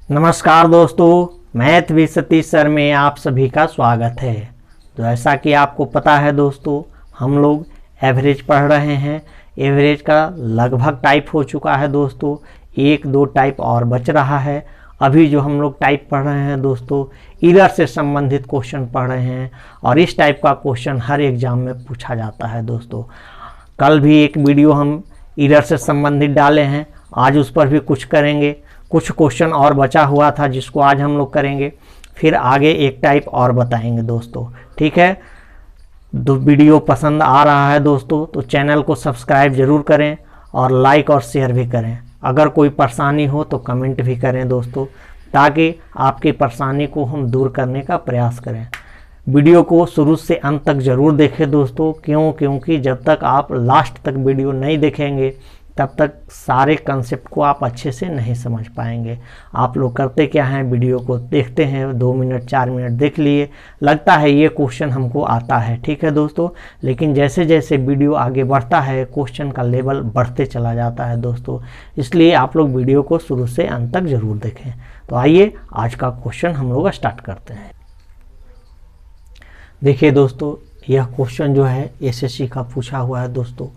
नमस्कार दोस्तों, math with Satish sir में आप सभी का स्वागत है। तो ऐसा कि आपको पता है दोस्तों, हम लोग एवरेज पढ़ रहे हैं। एवरेज का लगभग टाइप हो चुका है दोस्तों, एक दो टाइप और बच रहा है। अभी जो हम लोग टाइप पढ़ रहे हैं दोस्तों, ईरर से संबंधित क्वेश्चन पढ़ रहे हैं और इस टाइप का क्वेश्चन हर एग्जाम में पूछा जाता है दोस्तों। कल भी एक वीडियो हम ईरर से संबंधित डाले हैं, आज उस पर भी कुछ करेंगे। कुछ क्वेश्चन और बचा हुआ था जिसको आज हम लोग करेंगे, फिर आगे एक टाइप और बताएंगे दोस्तों। ठीक है, तो वीडियो पसंद आ रहा है दोस्तों तो चैनल को सब्सक्राइब जरूर करें और लाइक और शेयर भी करें। अगर कोई परेशानी हो तो कमेंट भी करें दोस्तों, ताकि आपकी परेशानी को हम दूर करने का प्रयास करें। वीडियो को शुरू से अंत तक ज़रूर देखें दोस्तों, क्योंकि जब तक आप लास्ट तक वीडियो नहीं देखेंगे तब तक सारे कंसेप्ट को आप अच्छे से नहीं समझ पाएंगे। आप लोग करते क्या हैं, वीडियो को देखते हैं, 2 मिनट 4 मिनट देख लिए, लगता है ये क्वेश्चन हमको आता है, ठीक है दोस्तों। लेकिन जैसे जैसे वीडियो आगे बढ़ता है क्वेश्चन का लेवल बढ़ते चला जाता है दोस्तों, इसलिए आप लोग वीडियो को शुरू से अंत तक ज़रूर देखें। तो आइए आज का क्वेश्चन हम लोग स्टार्ट करते हैं। देखिए दोस्तों, यह क्वेश्चन जो है एसएससी का पूछा हुआ है दोस्तों।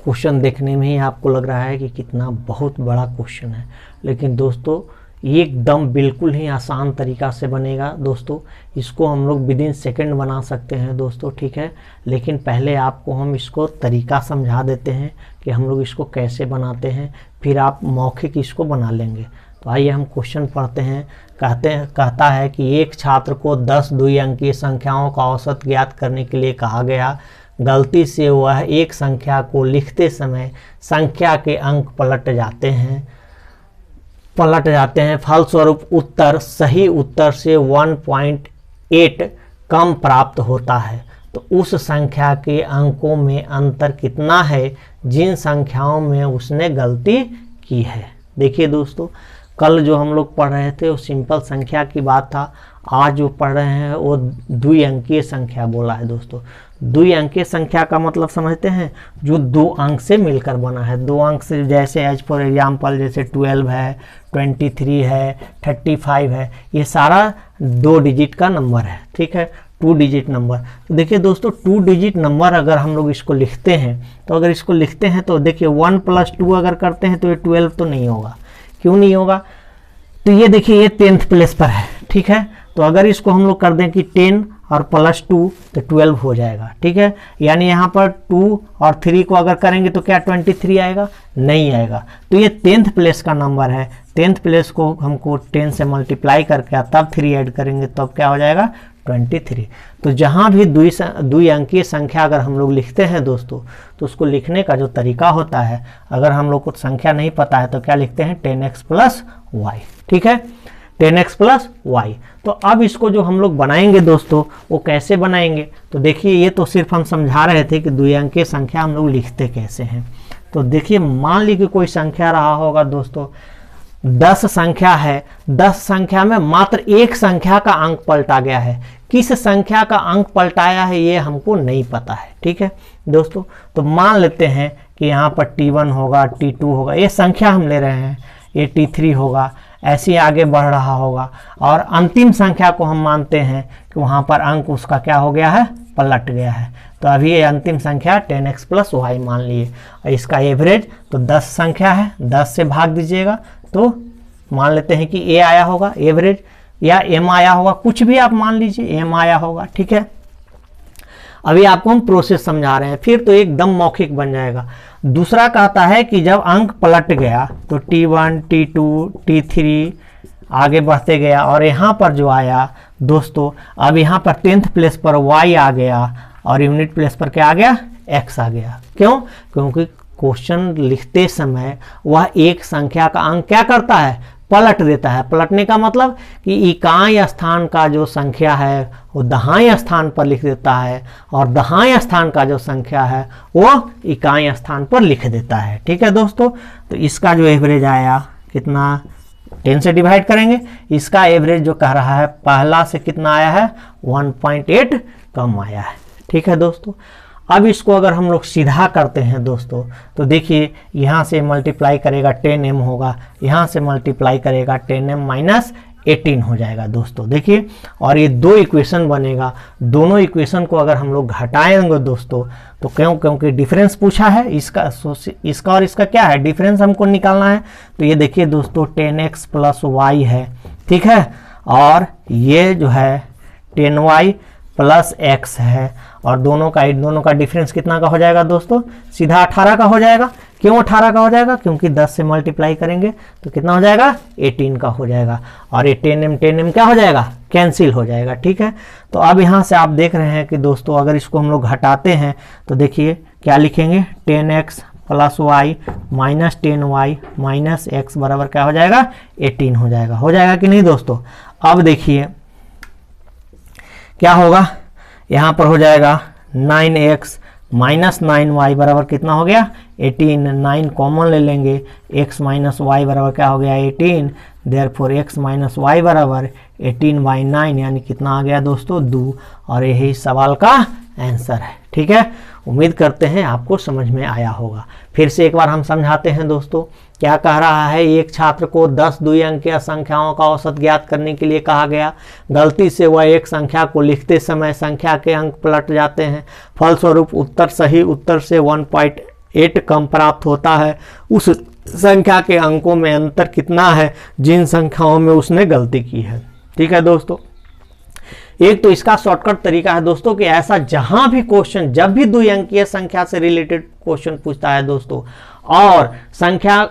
क्वेश्चन देखने में ही आपको लग रहा है कि कितना बहुत बड़ा क्वेश्चन है, लेकिन दोस्तों ये एकदम बिल्कुल ही आसान तरीका से बनेगा दोस्तों। इसको हम लोग विदिन सेकंड बना सकते हैं दोस्तों, ठीक है। लेकिन पहले आपको हम इसको तरीका समझा देते हैं कि हम लोग इसको कैसे बनाते हैं, फिर आप मौखिक इसको बना लेंगे। तो आइए हम क्वेश्चन पढ़ते हैं। कहता है कि एक छात्र को 10 द्विअंकीय संख्याओं का औसत ज्ञात करने के लिए कहा गया। गलती से वह एक संख्या को लिखते समय संख्या के अंक पलट जाते हैं। फलस्वरूप उत्तर सही उत्तर से 1.8 कम प्राप्त होता है। तो उस संख्या के अंकों में अंतर कितना है जिन संख्याओं में उसने गलती की है। देखिए दोस्तों, कल जो हम लोग पढ़ रहे थे वो सिंपल संख्या की बात था, आज जो पढ़ रहे हैं वो द्विअंकीय संख्या बोला है दोस्तों। द्विअंकीय संख्या का मतलब समझते हैं, जो 2 अंक से मिलकर बना है। 2 अंक से, जैसे एज फॉर एग्जाम्पल जैसे 12 है, 23 है, 35 है, ये सारा 2 डिजिट का नंबर है, ठीक है, 2 डिजिट नंबर। तो देखिए दोस्तों, 2 डिजिट नंबर अगर हम लोग इसको लिखते हैं, तो अगर इसको लिखते हैं तो देखिए 1 + 2 अगर करते हैं तो ये 12 तो नहीं होगा। क्यों नहीं होगा? तो ये देखिए ये 10th प्लेस पर है, ठीक है। तो अगर इसको हम लोग कर दें कि 10 और +2 तो 12 हो जाएगा, ठीक है। यानी यहाँ पर 2 और 3 को अगर करेंगे तो क्या 23 आएगा? नहीं आएगा। तो ये 10th प्लेस का नंबर है। 10th प्लेस को हमको 10 से मल्टीप्लाई करके तब 3 ऐड करेंगे, तब क्या हो जाएगा? 23। तो जहाँ भी द्विअंकीय संख्या अगर हम लोग लिखते हैं दोस्तों, तो उसको लिखने का जो तरीका होता है, अगर हम लोग को संख्या नहीं पता है तो क्या लिखते हैं? 10x + y, ठीक है, 10x + y। तो अब इसको जो हम लोग बनाएंगे दोस्तों, वो कैसे बनाएंगे? तो देखिए, ये तो सिर्फ हम समझा रहे थे कि द्विअंकीय संख्या हम लोग लिखते कैसे हैं। तो देखिए, मान ली कि कोई संख्या रहा होगा दोस्तों, 10 संख्या है, 10 संख्या में मात्र एक संख्या का अंक पलटा गया है। किस संख्या का अंक पलटाया है ये हमको नहीं पता है, ठीक है दोस्तों। तो मान लेते हैं कि यहाँ पर T1 होगा, T2 होगा, ये संख्या हम ले रहे हैं, ये T3 होगा, ऐसे आगे बढ़ रहा होगा। और अंतिम संख्या को हम मानते हैं कि वहाँ पर अंक उसका क्या हो गया है? पलट गया है। तो अभी ये अंतिम संख्या 10x + y मान लिए। और इसका एवरेज तो 10 संख्या है, 10 से भाग दीजिएगा तो मान लेते हैं कि a आया होगा एवरेज, या m आया होगा, कुछ भी आप मान लीजिए, m आया होगा, ठीक है। अभी आपको हम प्रोसेस समझा रहे हैं, फिर तो एकदम मौखिक बन जाएगा। दूसरा कहता है कि जब अंक पलट गया तो T1, T2, T3 आगे बढ़ते गया, और यहाँ पर जो आया दोस्तों, अब यहाँ पर 10th प्लेस पर y आ गया और यूनिट प्लेस पर क्या आ गया? x आ गया। क्यों? क्योंकि क्वेश्चन लिखते समय वह एक संख्या का अंक क्या करता है? पलट देता है। पलटने का मतलब कि इकाई स्थान का जो संख्या है वो दहाई स्थान पर लिख देता है, और दहाई स्थान का जो संख्या है वो इकाई स्थान पर लिख देता है, ठीक है दोस्तों। तो इसका जो एवरेज आया कितना? 10 से डिवाइड करेंगे, इसका एवरेज जो कह रहा है पहला से कितना आया है? 1.8 कम आया है, ठीक है दोस्तों। अब इसको अगर हम लोग सीधा करते हैं दोस्तों, तो देखिए यहाँ से मल्टीप्लाई करेगा 10m होगा, यहाँ से मल्टीप्लाई करेगा 10m माइनस 18 हो जाएगा दोस्तों। देखिए, और ये दो इक्वेशन बनेगा, दोनों इक्वेशन को अगर हम लोग घटाएंगे दोस्तों, तो क्योंकि डिफरेंस पूछा है इसका और इसका क्या है, डिफरेंस हमको निकालना है। तो ये देखिए दोस्तों 10x प्लस वाई है, ठीक है, और ये जो है 10y प्लस x है, और दोनों का डिफरेंस कितना का हो जाएगा दोस्तों, सीधा 18 का हो जाएगा। क्यों 18 का हो जाएगा, क्योंकि 10 से मल्टीप्लाई करेंगे तो कितना हो जाएगा, 18 का हो जाएगा, और ये 10m क्या हो जाएगा, कैंसिल हो जाएगा, ठीक है। तो अब यहाँ से आप देख रहे हैं कि दोस्तों अगर इसको हम लोग घटाते हैं तो देखिए क्या लिखेंगे, 10x plus Y minus 10y minus x बराबर क्या हो जाएगा, 18 हो जाएगा कि नहीं दोस्तों। अब देखिए क्या होगा, यहाँ पर हो जाएगा 9x माइनस 9y बराबर कितना हो गया, 18। 9 कॉमन ले लेंगे, x माइनस वाई बराबर क्या हो गया, 18। देयरफॉर x माइनस वाई बराबर 18/9 यानी कितना आ गया दोस्तों, 2। और यही सवाल का आंसर है, ठीक है। उम्मीद करते हैं आपको समझ में आया होगा। फिर से एक बार हम समझाते हैं दोस्तों, क्या कह रहा है, एक छात्र को 10 द्वि अंकीय संख्याओं का औसत ज्ञात करने के लिए कहा गया। गलती से वह एक संख्या को लिखते समय संख्या के अंक पलट जाते हैं, फलस्वरूप उत्तर सही उत्तर से 1.8 कम प्राप्त होता है। उस संख्या के अंकों में अंतर कितना है जिन संख्याओं में उसने गलती की है, ठीक है दोस्तों। एक तो इसका शॉर्टकट तरीका है दोस्तों कि ऐसा जहां भी क्वेश्चन, जब भी द्विअंकीय संख्या से रिलेटेड क्वेश्चन पूछता है दोस्तों, और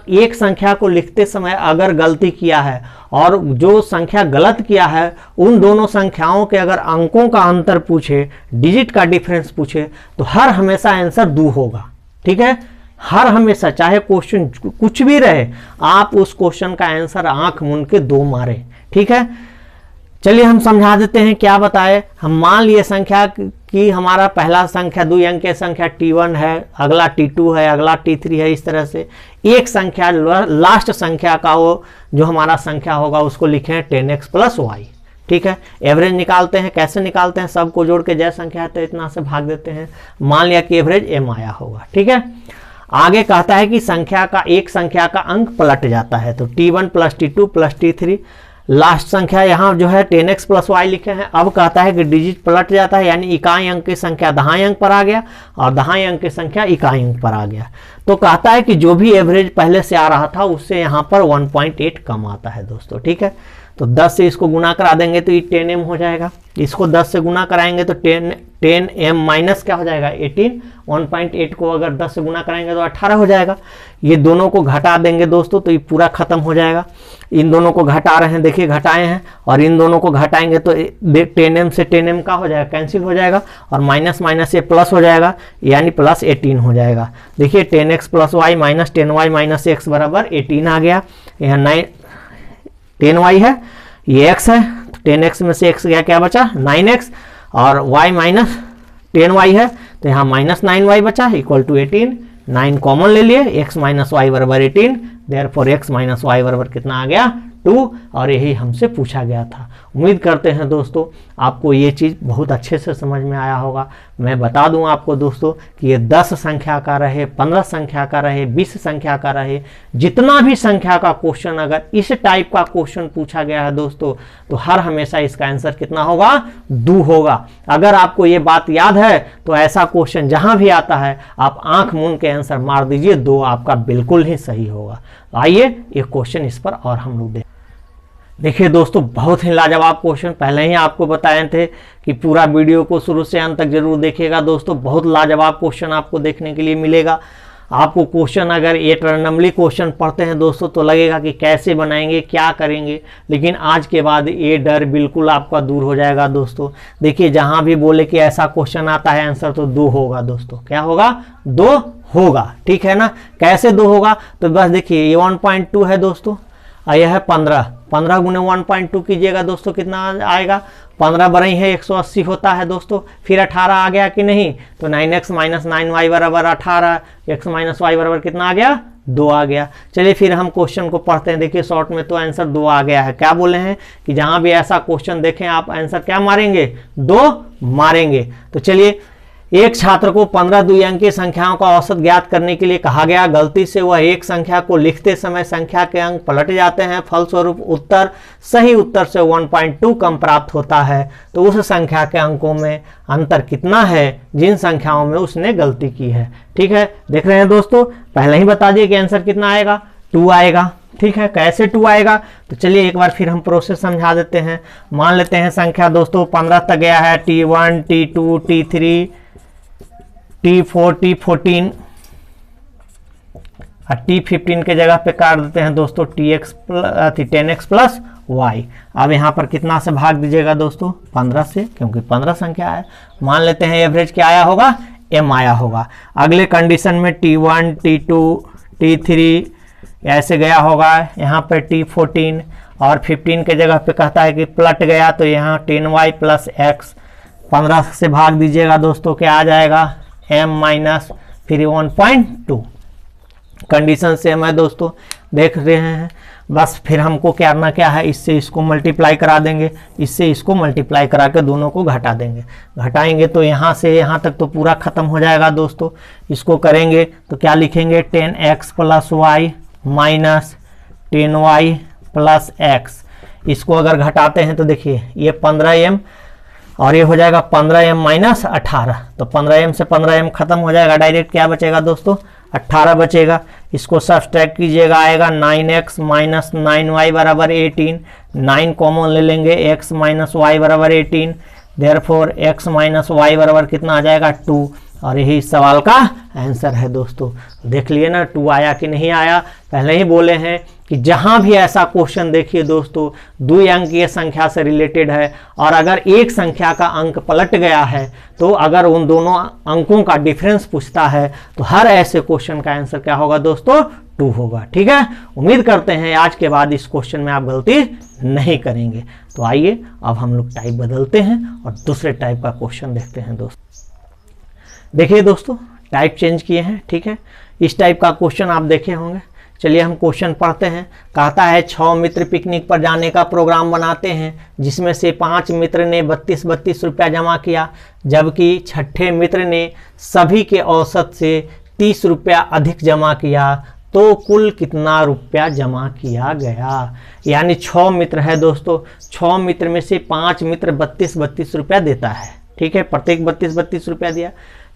एक संख्या को लिखते समय अगर गलती किया है और जो संख्या गलत किया है उन दोनों संख्याओं के अगर अंकों का अंतर पूछे, डिजिट का डिफरेंस पूछे, तो हर हमेशा आंसर 2 होगा, ठीक है। हर हमेशा, चाहे क्वेश्चन कुछ भी रहे, आप उस क्वेश्चन का आंसर आंख मूंद के 2 मारे, ठीक है। चलिए हम समझा देते हैं, क्या बताए हम। मान लिए संख्या की हमारा पहला संख्या द्विअंकीय संख्या t1 है, अगला t2 है, अगला t3 है, इस तरह से एक संख्या लास्ट संख्या का वो जो हमारा संख्या होगा उसको लिखें 10x प्लस वाई, ठीक है। एवरेज निकालते हैं, कैसे निकालते हैं, सबको जोड़ के जय संख्या है तो इतना से भाग देते हैं। मान लिया कि एवरेज m आया होगा, ठीक है। आगे कहता है कि एक संख्या का अंक पलट जाता है, तो t1 plus t2 plus t3, last संख्या यहाँ जो है 10x प्लस वाई लिखे हैं। अब कहता है कि डिजिट पलट जाता है, यानी इकाई अंक की संख्या दहाई अंक पर आ गया और दहाई अंक की संख्या इकाई अंक पर आ गया। तो कहता है कि जो भी एवरेज पहले से आ रहा था उससे यहाँ पर 1.8 कम आता है दोस्तों, ठीक है। तो 10 से इसको गुना करा देंगे तो ये 10m हो जाएगा, इसको 10 से गुना कराएंगे तो 10m माइनस क्या हो जाएगा, 18। 1.8 को अगर 10 से गुना कराएंगे तो 18 हो जाएगा। ये दोनों को घटा देंगे दोस्तों तो ये पूरा खत्म हो जाएगा। इन दोनों को घटा रहे हैं, देखिए घटाए हैं, और इन दोनों को घटाएंगे तो 10m से 10m का हो जाएगा, कैंसिल हो जाएगा, और माइनस माइनस ये प्लस हो जाएगा, यानी प्लस 18 हो जाएगा। देखिए 10x plus Y minus 10y minus x बराबर 18 आ गया। यहाँ 10y है, ये x है, तो 10x में से x गया, क्या बचा 9x, और y माइनस 10y है तो यहाँ माइनस 9y बचा इक्वल टू 18। 9 कॉमन ले लिए, x माइनस वाई बराबर 18, देयरफॉर x माइनस वाई बराबर कितना आ गया, 2। और यही हमसे पूछा गया था। उम्मीद करते हैं दोस्तों आपको ये चीज़ बहुत अच्छे से समझ में आया होगा। मैं बता दूं आपको दोस्तों कि ये 10 संख्या का रहे, 15 संख्या का रहे, 20 संख्या का रहे, जितना भी संख्या का क्वेश्चन अगर इस टाइप का क्वेश्चन पूछा गया है दोस्तों, तो हर हमेशा इसका आंसर कितना होगा, 2 होगा। अगर आपको ये बात याद है तो ऐसा क्वेश्चन जहां भी आता है आप आंख मूंद के आंसर मार दीजिए, 2 आपका बिल्कुल ही सही होगा। आइए एक क्वेश्चन इस पर और हम लोग देखिए दोस्तों, बहुत ही लाजवाब क्वेश्चन। पहले ही आपको बताए थे कि पूरा वीडियो को शुरू से अंत तक जरूर देखिएगा दोस्तों, बहुत लाजवाब क्वेश्चन आपको देखने के लिए मिलेगा। आपको क्वेश्चन अगर ये रैंडमली क्वेश्चन पढ़ते हैं दोस्तों तो लगेगा कि कैसे बनाएंगे, क्या करेंगे, लेकिन आज के बाद ये डर बिल्कुल आपका दूर हो जाएगा दोस्तों। देखिए जहां भी बोले कि ऐसा क्वेश्चन आता है आंसर तो 2 होगा दोस्तों। क्या होगा, 2 होगा, ठीक है ना। कैसे 2 होगा, तो बस देखिए ये 1.2 है दोस्तों, यह है 15 गुने 1.2 कीजिएगा दोस्तों, कितना आएगा, 15 बराई है 180 होता है दोस्तों। फिर 18 आ गया कि नहीं, तो 9x माइनस 9y बराबर 18, x माइनस वाई बराबर कितना आ गया, 2 आ गया। चलिए फिर हम क्वेश्चन को पढ़ते हैं। देखिए शॉर्ट में तो आंसर 2 आ गया है। क्या बोले हैं कि जहां भी ऐसा क्वेश्चन देखें आप आंसर क्या मारेंगे, 2 मारेंगे। तो चलिए एक छात्र को 15 द्विअंकीय संख्याओं का औसत ज्ञात करने के लिए कहा गया। गलती से वह एक संख्या को लिखते समय संख्या के अंक पलट जाते हैं, फलस्वरूप उत्तर सही उत्तर से 1.2 कम प्राप्त होता है। तो उस संख्या के अंकों में अंतर कितना है जिन संख्याओं में उसने गलती की है। ठीक है, देख रहे हैं दोस्तों, पहले ही बता दिए कि आंसर कितना आएगा, 2 आएगा। ठीक है, कैसे 2 आएगा, तो चलिए एक बार फिर हम प्रोसेस समझा देते हैं। मान लेते हैं संख्या दोस्तों 15 तक गया है, T1 T2 T3 T4 T14 और T15 के जगह पे काट देते हैं दोस्तों 10x प्लस y। अब यहाँ पर कितना से भाग दीजिएगा दोस्तों, 15 से, क्योंकि 15 संख्या है। मान लेते हैं एवरेज क्या आया होगा, m आया होगा। अगले कंडीशन में T1 T2 T3 ऐसे गया होगा, यहाँ पे T14 और 15 के जगह पे कहता है कि पलट गया, तो यहाँ 10y प्लस x 15 से भाग दीजिएगा दोस्तों, क्या आ जाएगा, m माइनस फिर 1.2। कंडीशन सेम है दोस्तों, देख रहे हैं। बस फिर हमको करना क्या है, इससे इसको मल्टीप्लाई करा देंगे, इससे इसको मल्टीप्लाई करा के दोनों को घटा देंगे। घटाएंगे तो यहाँ से यहाँ तक तो पूरा खत्म हो जाएगा दोस्तों। इसको करेंगे तो क्या लिखेंगे, 10x plus Y minus 10y plus x। इसको अगर घटाते हैं तो देखिए ये 15m और ये हो जाएगा 15m माइनस 18, तो 15m से 15m खत्म हो जाएगा, डायरेक्ट क्या बचेगा दोस्तों, 18 बचेगा। इसको सब्सट्रैक्ट कीजिएगा, आएगा 9x माइनस 9y बराबर 18। 9 कॉमन ले लेंगे, x माइनस y बराबर 18, देयरफॉर x माइनस y बराबर कितना आ जाएगा, 2। और यही सवाल का आंसर है दोस्तों। देख लिए ना 2 आया कि नहीं आया। पहले ही बोले हैं कि जहां भी ऐसा क्वेश्चन देखिए दोस्तों, द्विअंकीय संख्या से रिलेटेड है और अगर एक संख्या का अंक पलट गया है, तो अगर उन दोनों अंकों का डिफरेंस पूछता है तो हर ऐसे क्वेश्चन का आंसर क्या होगा दोस्तों, 2 होगा। ठीक है, उम्मीद करते हैं आज के बाद इस क्वेश्चन में आप गलती नहीं करेंगे। तो आइए अब हम लोग टाइप बदलते हैं और दूसरे टाइप का क्वेश्चन देखते हैं दोस्तों। देखिए दोस्तों, टाइप चेंज किए हैं। ठीक है, इस टाइप का क्वेश्चन आप देखे होंगे। चलिए हम क्वेश्चन पढ़ते हैं। कहता है 6 मित्र पिकनिक पर जाने का प्रोग्राम बनाते हैं, जिसमें से 5 मित्र ने 32 रुपया जमा किया, जबकि छठे मित्र ने सभी के औसत से 30 रुपया अधिक जमा किया, तो कुल कितना रुपया जमा किया गया। यानी 6 मित्र है दोस्तों, 6 मित्र में से 5 मित्र 32 रुपया देता है। ठीक है, प्रत्येक 32 रुपया दिया।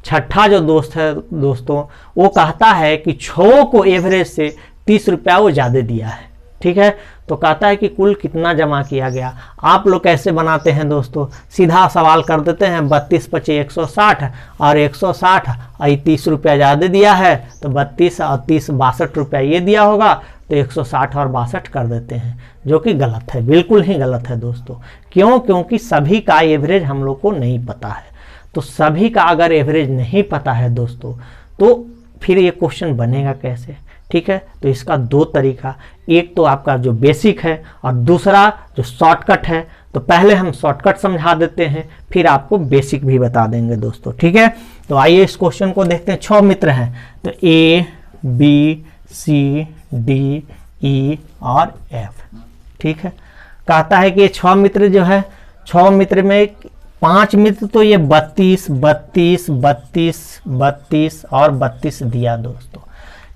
छठा जो दोस्त है दोस्तों, वो कहता है कि 6 को एवरेज से 30 रुपया वो ज़्यादा दिया है। ठीक है, तो कहता है कि कुल कितना जमा किया गया। आप लोग कैसे बनाते हैं दोस्तों, सीधा सवाल कर देते हैं, 32 पचे 160 और 160 और 30 रुपया ज़्यादा दिया है, तो 32 और 30 62 रुपया ये दिया होगा, तो 160 और 62 कर देते हैं, जो कि गलत है, बिल्कुल ही गलत है दोस्तों। क्यों? क्योंकि सभी का एवरेज हम लोग को नहीं पता है। तो सभी का अगर एवरेज नहीं पता है दोस्तों, तो फिर ये क्वेश्चन बनेगा कैसे। ठीक है, तो इसका 2 तरीका, एक तो आपका जो बेसिक है और दूसरा जो शॉर्टकट है। तो पहले हम शॉर्टकट समझा देते हैं, फिर आपको बेसिक भी बता देंगे दोस्तों। ठीक है, तो आइए इस क्वेश्चन को देखते हैं। 6 मित्र हैं, तो A B C D E और F। ठीक है, कहता है कि 6 मित्र जो है, 6 मित्र में 5 मित्र तो ये 32 32 32 32 और 32 दिया दोस्तों।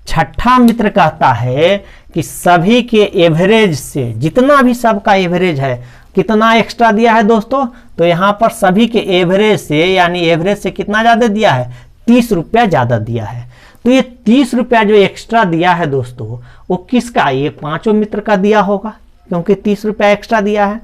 छठा मित्र कहता है कि सभी के एवरेज से, जितना भी सबका एवरेज है, कितना एक्स्ट्रा दिया है दोस्तों, तो यहाँ पर सभी के एवरेज से, यानी एवरेज से कितना ज़्यादा दिया है, 30 रुपया ज़्यादा दिया है। तो ये 30 रुपया जो एक्स्ट्रा दिया है दोस्तों, वो किसका, ये 5 मित्र का दिया होगा, क्योंकि 30 रुपया एक्स्ट्रा दिया है।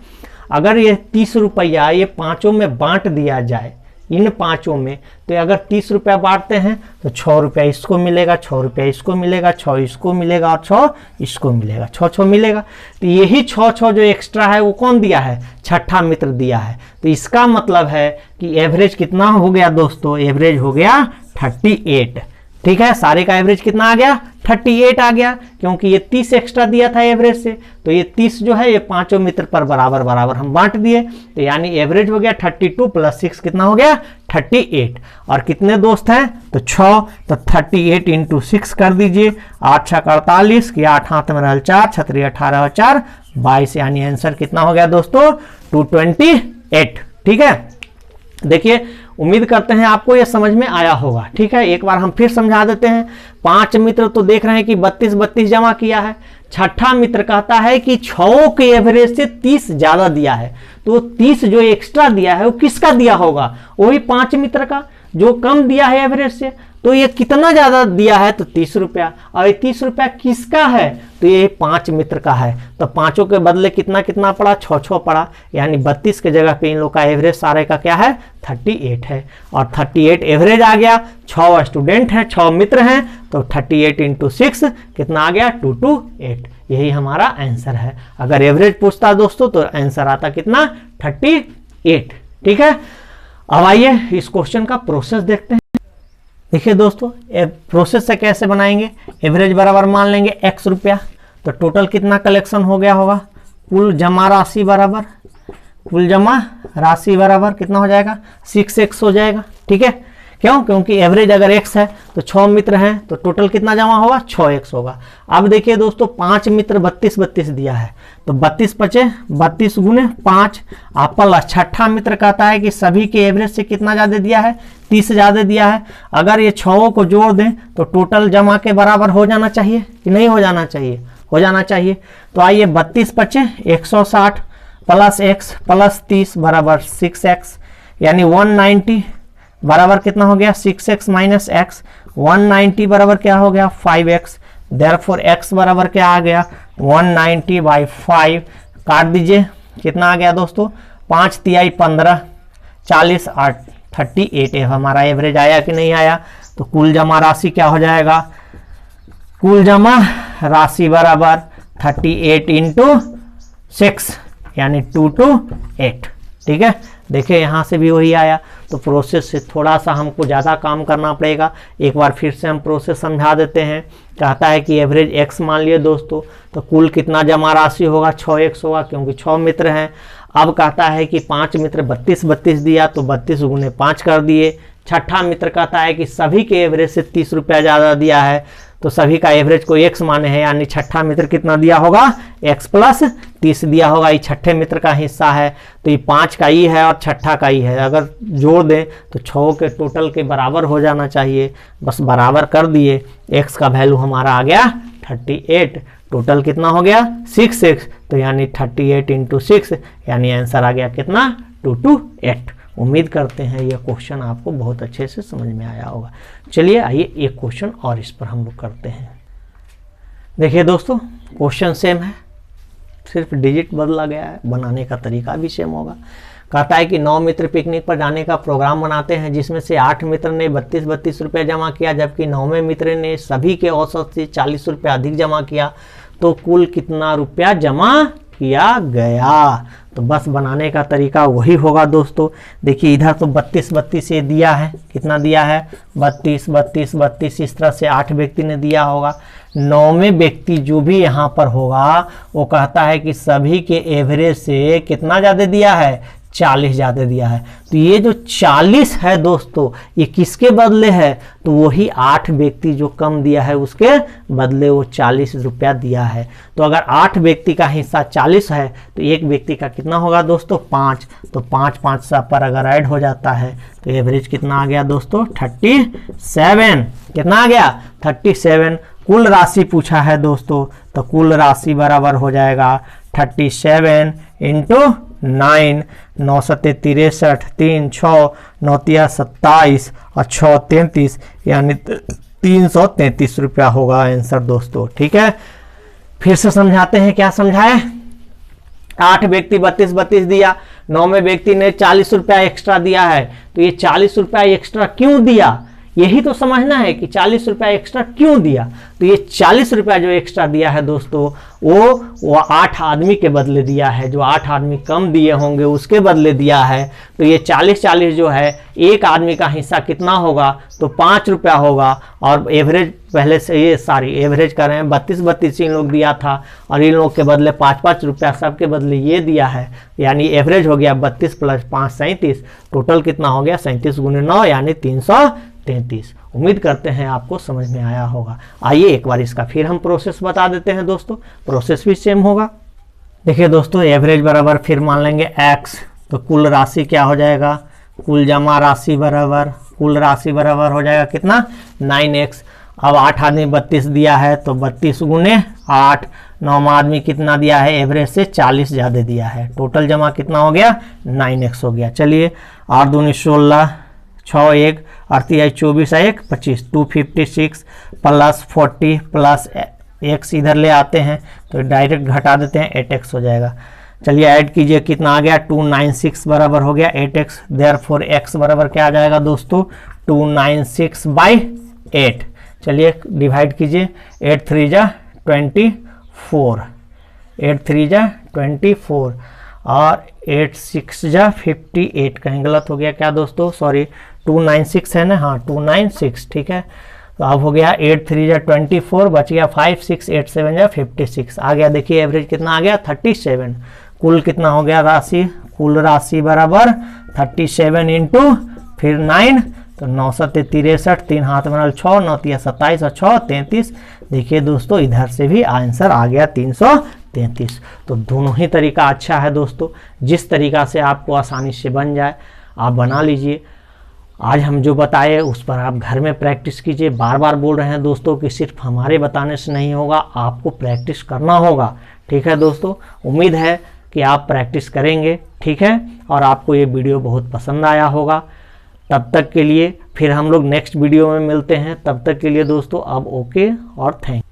अगर ये 30 रुपया ये 5 में बांट दिया जाए, इन 5 में, तो अगर 30 रुपया बांटते हैं तो 6 रुपया इसको मिलेगा, 6 रुपया इसको मिलेगा, 6 इसको मिलेगा और 6 इसको मिलेगा, 6 मिलेगा। तो यही 6 जो एक्स्ट्रा है वो कौन दिया है, छठा मित्र दिया है। तो इसका मतलब है कि एवरेज कितना हो गया दोस्तों, एवरेज हो गया 38। ठीक है, सारे का एवरेज कितना आ गया, 38 आ गया, क्योंकि ये 30 एक्स्ट्रा दिया था एवरेज से। तो ये 30 जो है ये 5 मित्र पर बराबर बराबर हम बांट दिए, तो यानी एवरेज हो गया 32 प्लस 6 कितना हो गया, 38। और कितने दोस्त हैं, तो 6, तो 38 इंटू 6 कर दीजिए। 8 6 48 की 8 हाथ में रहल 4, 6 18 और 4 22, यानी आंसर कितना हो गया दोस्तों, 228। ठीक है, देखिए उम्मीद करते हैं आपको ये समझ में आया होगा। ठीक है, एक बार हम फिर समझा देते हैं। 5 मित्र तो देख रहे हैं कि 32 जमा किया है। छठा मित्र कहता है कि 6 के एवरेज से 30 ज्यादा दिया है, तो 30 जो एक्स्ट्रा दिया है वो किसका दिया होगा? वही 5 मित्र का जो कम दिया है एवरेज से। तो ये कितना ज्यादा दिया है? तो 30 रुपया। और ये 30 रुपया किसका है? तो ये 5 मित्र का है। तो पांचों के बदले कितना कितना पड़ा? 6 पड़ा, यानी 32 के जगह पे इन लोग का एवरेज सारे का क्या है? 38 है। और 38 एवरेज आ गया। 6 स्टूडेंट हैं, 6 मित्र हैं, तो 38 इंटू 6 कितना आ गया? 228। यही हमारा आंसर है। अगर एवरेज पूछता दोस्तों तो आंसर आता कितना? 38। ठीक है, अब आइए इस क्वेश्चन का प्रोसेस देखते हैं। देखिए दोस्तों, प्रोसेस से कैसे बनाएंगे? एवरेज बराबर मान लेंगे x रुपया, तो टोटल कितना कलेक्शन हो गया होगा? कुल जमा राशि बराबर कितना हो जाएगा? 6x हो जाएगा। ठीक है, क्यों? क्योंकि एवरेज अगर x है तो 6 मित्र हैं, तो टोटल कितना जमा होगा? 6x होगा। अब देखिए दोस्तों, 5 मित्र 32 दिया है, तो 32 बचे 32 गुने 5। प्लस छठा मित्र कहता है कि सभी के एवरेज से कितना ज्यादा दिया है? 30 ज्यादा दिया है। अगर ये 6 को जोड़ दें तो टोटल जमा के बराबर हो जाना चाहिए कि नहीं हो जाना चाहिए? हो जाना चाहिए। तो आइए 32 बचे 160 प्लस x प्लस 30 बराबर 6x, यानी 190 बराबर कितना हो गया? 6x minus x. 190 बराबर क्या हो गया? 5x। देयरफॉर x बराबर क्या आ गया? 190/5। काट दीजिए, कितना आ गया दोस्तों? 5 तिहाई 15, 40 8 38 है हमारा एवरेज। आया कि नहीं आया? तो कुल जमा राशि क्या हो जाएगा? कुल जमा राशि बराबर 38 इंटू 6, यानी 228। ठीक है, देखिए यहाँ से भी वही आया। तो प्रोसेस से थोड़ा सा हमको ज़्यादा काम करना पड़ेगा। एक बार फिर से हम प्रोसेस समझा देते हैं। कहता है कि एवरेज x मान लिए दोस्तों, तो कुल कितना जमा राशि होगा? 6x होगा, क्योंकि 6 मित्र हैं। अब कहता है कि 5 मित्र 32 दिया, तो 32 गुने 5 कर दिए। छठा मित्र कहता है कि सभी के एवरेज से 30 रुपया ज़्यादा दिया है, तो सभी का एवरेज को x माने हैं, यानी छठा मित्र कितना दिया होगा? x प्लस 30 दिया होगा। ये छठे मित्र का हिस्सा है, तो ये 5 का ई है और छठा का ई है। अगर जोड़ दें तो 6 के टोटल के बराबर हो जाना चाहिए। बस बराबर कर दिए। x का वैल्यू हमारा आ गया 38। टोटल कितना हो गया? 6x, तो यानी 38 इंटू 6, यानी आंसर आ गया कितना? 228। उम्मीद करते हैं यह क्वेश्चन आपको बहुत अच्छे से समझ में आया होगा। चलिए आइए एक क्वेश्चन और इस पर हम लोग करते हैं। देखिए दोस्तों, क्वेश्चन सेम है, सिर्फ डिजिट बदला गया है, बनाने का तरीका भी सेम होगा। कहता है कि 9 मित्र पिकनिक पर जाने का प्रोग्राम बनाते हैं, जिसमें से 8 मित्र ने 32 रुपये जमा किया, जबकि 9वें मित्र ने सभी के औसत से 40 रुपये अधिक जमा किया। तो कुल कितना रुपया जमा किया गया? तो बस बनाने का तरीका वही होगा दोस्तों। देखिए इधर तो 32 ये दिया है, कितना दिया है? 32 इस तरह से 8 व्यक्ति ने दिया होगा। 9वें व्यक्ति जो भी यहाँ पर होगा वो कहता है कि सभी के एवरेज से कितना ज़्यादा दिया है? 40 ज़्यादा दिया है। तो ये जो 40 है दोस्तों, ये किसके बदले है? तो वही 8 व्यक्ति जो कम दिया है उसके बदले वो 40 रुपया दिया है। तो अगर 8 व्यक्ति का हिस्सा 40 है तो एक व्यक्ति का कितना होगा दोस्तों? 5। तो 5 सब पर अगर ऐड हो जाता है तो एवरेज कितना आ गया दोस्तों? 37। कितना आ गया? 37। कुल राशि पूछा है दोस्तों, तो कुल राशि बराबर हो जाएगा 37 इंटू 9, 9 सत्ते 63, 3 6 9 तिया 27 और 6 33, यानी 333 रुपया होगा आंसर दोस्तों। ठीक है, फिर से समझाते हैं। क्या समझाए? 8 व्यक्ति 32 दिया, 9वें व्यक्ति ने 40 रुपया एक्स्ट्रा दिया है। तो ये 40 रुपया एक्स्ट्रा क्यों दिया, यही तो समझना है कि 40 रुपया एक्स्ट्रा क्यों दिया। तो ये 40 रुपया जो एक्स्ट्रा दिया है दोस्तों, वो 8 आदमी के बदले दिया है। जो 8 आदमी कम दिए होंगे उसके बदले दिया है। तो ये 40 जो है, एक आदमी का हिस्सा कितना होगा? तो 5 रुपया होगा। और एवरेज पहले से ये एवरेज कर रहे हैं, 32 इन लोग दिया था और इन लोग के बदले 5 रुपया सबके बदले ये दिया है, यानी एवरेज हो गया 32 प्लस 5 37। टोटल कितना हो गया? 37 गुने 9, यानी 333। उम्मीद करते हैं आपको समझ में आया होगा। आइए एक बार इसका फिर हम प्रोसेस बता देते हैं दोस्तों। प्रोसेस भी सेम होगा। देखिए दोस्तों, एवरेज बराबर फिर मान लेंगे x, तो कुल राशि क्या हो जाएगा? कुल जमा राशि बराबर, कुल राशि बराबर हो जाएगा कितना 9x। अब 8 आदमी 32 दिया है तो 32 गुने 8, 9 आदमी कितना दिया है, एवरेज से 40 ज़्यादा दिया है, टोटल जमा कितना हो गया 9x हो गया। चलिए 8 दूनी 16, 6 1 38 24 1 25, 256 प्लस 40 प्लस x इधर ले आते हैं तो डायरेक्ट घटा देते हैं, 8x हो जाएगा। चलिए ऐड कीजिए, कितना आ गया 296 बराबर हो गया 8x। देयरफॉर x बराबर क्या आ जाएगा दोस्तों 296/8। चलिए डिवाइड कीजिए, 8 3 जा 24, 8 3 जा 24 और 8 6 जा 58। कहीं गलत हो गया क्या दोस्तों, सॉरी 296 है ना, हाँ 296 ठीक है। तो अब हो गया 8 3 जा 24, बच गया 5 6 8 7 जा 56 आ गया। देखिए एवरेज कितना आ गया 37। कुल कितना हो गया राशि, कुल राशि बराबर 37 इंटू फिर 9 तो 9 7 63, 3 हाथ में 6, 9 3 27 और 6 33। देखिए दोस्तों इधर से भी आंसर आ गया 333। तो दोनों ही तरीका अच्छा है दोस्तों, जिस तरीका से आपको आसानी से बन जाए आप बना लीजिए। आज हम जो बताए उस पर आप घर में प्रैक्टिस कीजिए। बार बार बोल रहे हैं दोस्तों कि सिर्फ हमारे बताने से नहीं होगा, आपको प्रैक्टिस करना होगा। ठीक है दोस्तों, उम्मीद है कि आप प्रैक्टिस करेंगे, ठीक है, और आपको ये वीडियो बहुत पसंद आया होगा। तब तक के लिए फिर हम लोग नेक्स्ट वीडियो में मिलते हैं। तब तक के लिए दोस्तों अब ओके और थैंक